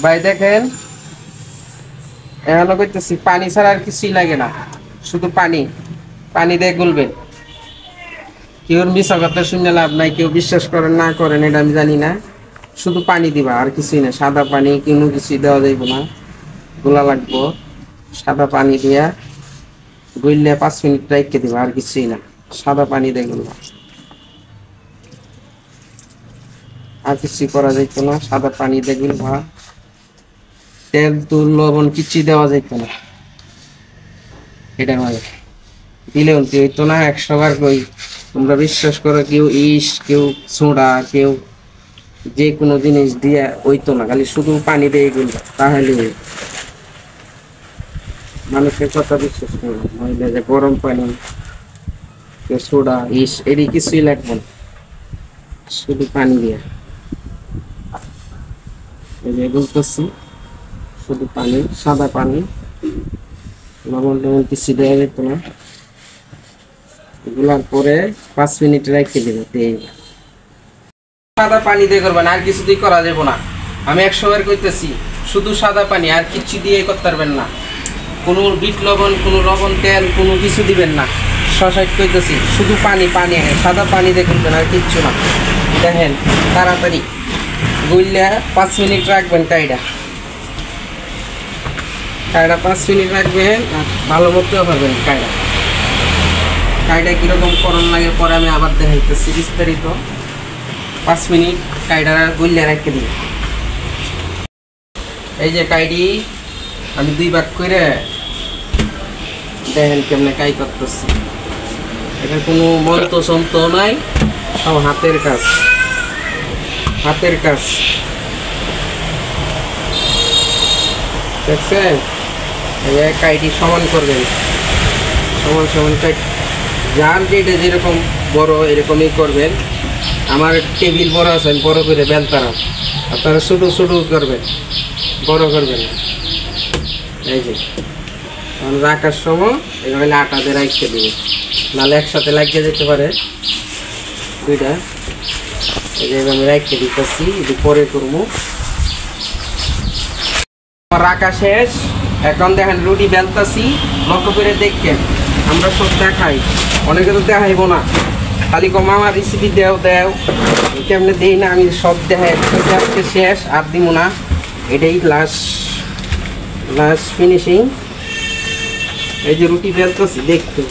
ভাই দেখেন এখনো করতেছি, পানি ছাড়া আর কিছুই লাগে না, শুধু পানি। পানি দিয়ে গুলবেন। কেউ মিশা কথা শুনে লাভ নাই, কেউ বিশ্বাস করেন না করেন এটা আমি জানি না। শুধু পানি দিবা, আর কিছুই না। সাদা পানি কোনো কিছুই দেওয়া যাইব না, গোলা লাগবো। সাদা পানি দিয়া গুললে 5 মিনিট রেখে দিবা, আর কিছুই না। সাদা পানি দিয়ে গুলবা, আর কিছুই করা যাইতো না। সাদা পানি দিয়ে গুলবা, তেল তুল লবণ কিছুই দেওয়া যাইতো না এটার মাঝে। দিলে উল্টি হইতো না 100 বার কই। তোমরা বিশ্বাস করো, কেউ ইস, কেউ সোডা, কেউ যে কোনো জিনিস দিয়ে হইতো না, খালি শুধু পানি দিয়ে গুলবা, তাহলে মানুষের কথা বিশ্বাস করে মহিলা যে গরম পানি, কেউ সোডা ইস এরই কিছুই লাগবে না, শুধু পানি দিয়ে। এই যে বলতেছি, শুধু পানি, সাদা পানি, লবণ টবণ কিছু দেওয়া যেত না। এগুলার পরে 5 মিনিট রেখে দেবে। সাদা পানি দিয়ে করবেন, আর কিছু দিয়ে করা যাবে না। আমি 100 বার কইতেছি, শুধু সাদা পানি, আর কিছু দিয়ে করতে পারবেন না। কোনো বিট লবণ, কোনো লবণ তেল, কোনো কিছু দিবেন না। শশাই কইতেছি, শুধু পানি, পানি সাদা পানি দিয়ে করবেন, আর কিচ্ছু না। দেখেন তাড়াতাড়ি গুললে 5 মিনিট রাখবেন। কাইডা 5 মিনিট রাখবেন, আর ভালো মতো পারবেন। কাইডা কীরকম করণ লাগে পরে আমি আবার দেখাইতেছি বিস্তারিত। 5 মিনিট কাইডা গুললে রেখে দিই। এই যে কাইডি আমি 2 ভাগ করে, দেখেন কেমনে কাই করতেছি। এটা কোনো মন্ত্র সন্ত্র নাই, সব হাতের কাজ, হাতের কাজ। দেখছেন? এই কাইটি সমান করবেন, সমান সমান কাই। যার যেটা যেরকম বড় এরকমই করবেন। আমার টেবিল বড় আছে, আমি বড় করে বেলতারাম। আপনারা ছোটো ছোটো করবেন, বড় করবেন। এই যে রাখার সময় এভাবে আটা দিয়ে রাখতে দেবে, নাহলে একসাথে লাগিয়ে যেতে পারে দুইটা। এই যে আমি রাখতে দিতেছি, এটি পরে করবো। রাখা শেষ। এখন দেখেন রুটি বেলতাছি, লক্ষ্য করে দেখেন। আমরা সব দেখাই, অনেকে তো দেখাইব না, খালি কম আমার রেসিপি দেও দেও, কেমনে দেই না আমি সব দেখাই। আজকে শেষ, আর দিব না, এটাই লাস্ট ফিনিশিং। এই যে রুটি বেলতেছি, দেখতে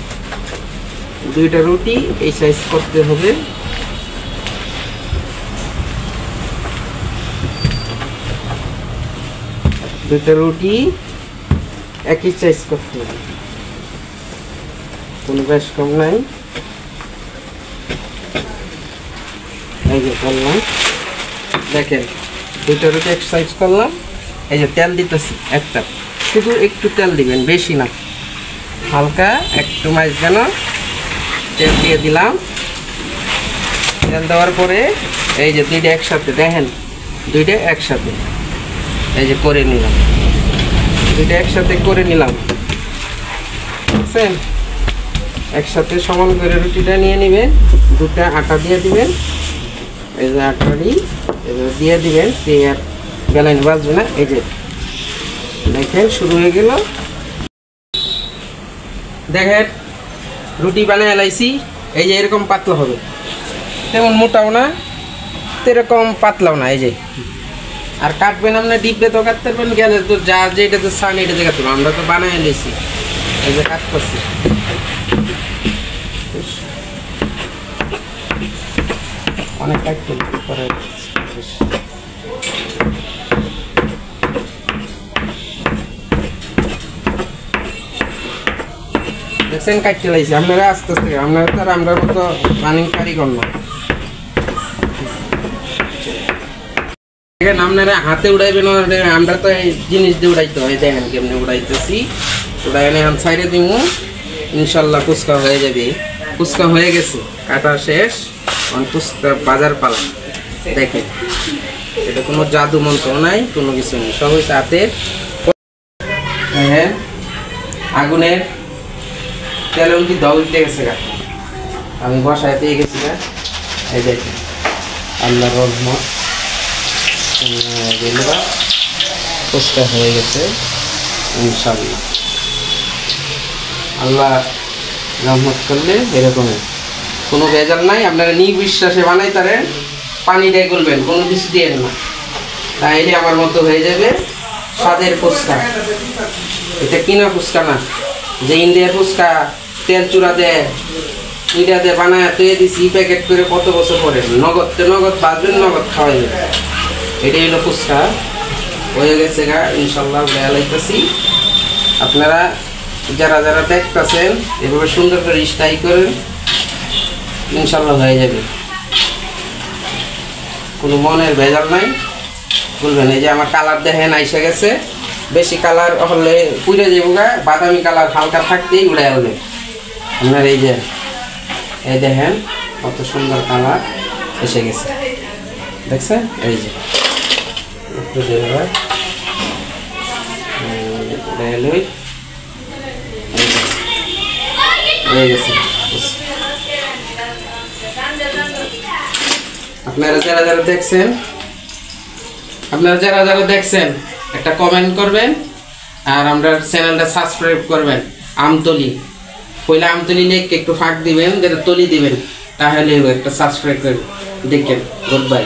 2টা রুটি এই সাইজ করতে হবে। দুইটা রুটি একই সাইজ করতে হবে, কোনো বেশ কম নাই। এই যে করলাম, দেখেন 2টা রুটি এক সাইজ করলাম। এই যে তেল দিতেছি একটা, শুধু একটু তেল দিবেন, বেশি না, হালকা একটু মাঝখান তেল দিয়ে দিলাম। তেল দেওয়ার পরে এই যে 2টা একসাথে, দেখেন 2টা একসাথে এই যে করে নিলাম, 2টা একসাথে করে নিলাম। বুঝছেন? একসাথে সমান করে রুটিটা নিয়ে নেবেন, 2টা আটা দিয়ে দিবেন। এই যে আটাটি দিয়ে দিবেন, আর বেলাইন বাজবে না। এই যে দেখেন শুরু হয়ে গেল। দেখেন রুটি বানিয়ে এলাইছি। এই যে এরকম পাতলা হবে, তেমন মোটাও না, এরকম পাতলাও না। এই যে আর কাটবেন আপনার ডিপে তো কাটতে পারবেন, গেলে তো যা যেটা তো সান এটাতে কাটতে পারবেন। আমরা তো বানিয়ে এলাইছি, এই যে কাটতেছি। অনেক কাটতে পরে দেখছেন কাটতে লাগছে। আপনারা আস্তে আস্তে, আপনারা তো আর আমরা মতো রানিং কারিগর না। দেখেন আপনারা হাতে উড়াইবেন, আমরা তো এই জিনিস দিয়ে উড়াইতে হয়। দেখেন কেমনি উড়াইতেছি, উড়াই এখন সাইডে দিব। ইনশাল্লাহ ফুচকা হয়ে যাবে। ফুচকা হয়ে গেছে, কাটা শেষ, ফুচকা বাজার পালা। দেখেন এটা কোনো জাদু মন্ত্র নাই, কোনো কিছু নেই, সব হচ্ছে হাতের। হ্যাঁ আগুনের তেলে উল্টি দাও উল্টে গেছে গা, আমি বসায় পেয়ে গেছি গা। এই দেখেন আল্লাহ রহমত। ফুচকা হয়ে গেছে ইনশাআল্লাহ। আল্লাহ রহমত করলে এরকমই, কোনো ভেজাল নাই। আপনারা নির্বিশ্বাসে বানাইতারেন, পানি দিয়ে গুলবেন, কোনো কিছু দিয়েন না, তাইলে আমার মতো হয়ে যাবে স্বাদের ফুচকা। এটা কিনা ফুচকা না, যে ইন্ডিয়ার ফুচকা তেল চূড়া দেয়, ইটা দিয়ে বানায় তুই দিছি প্যাকেট করে কত বছর পরে, নগদ বাঁচবেন, নগদ খাওয়াইবেন। এটাই হলো ফুচকা। হয়ে গেছে গা ইনশাল্লাহ, লাইতেছি। আপনারা যারা যারা দেখতেছেন এভাবে সুন্দর করে স্টাই করেন, ইনশাল্লাহ হয়ে যাবে, কোনো মনের ভেজাল নাই। বলবেন এই যে আমার কালার দেখেন আইসা গেছে, বেশি কালার হলে পুড়ে যাবো গা, বাদামি কালার হালকা থাকতেই উড়ে আসবে আপনার। এই যে এই দেখেন কত সুন্দর কালার এসে গেছে, দেখছেন? এই যে একটু হয়ে গেছে। আপনারা যারা যারা দেখছেন একটা কমেন্ট করবেন, আর আমরা চ্যানেলটা সাবস্ক্রাইব করবেন। আমতলি পয়লা আমতলি লিখে একটু ফাঁক দিবেন, যেটা তলি দিবেন, তাহলে একটা সাবস্ক্রাইব করবেন। দেখেন, গুড বাই।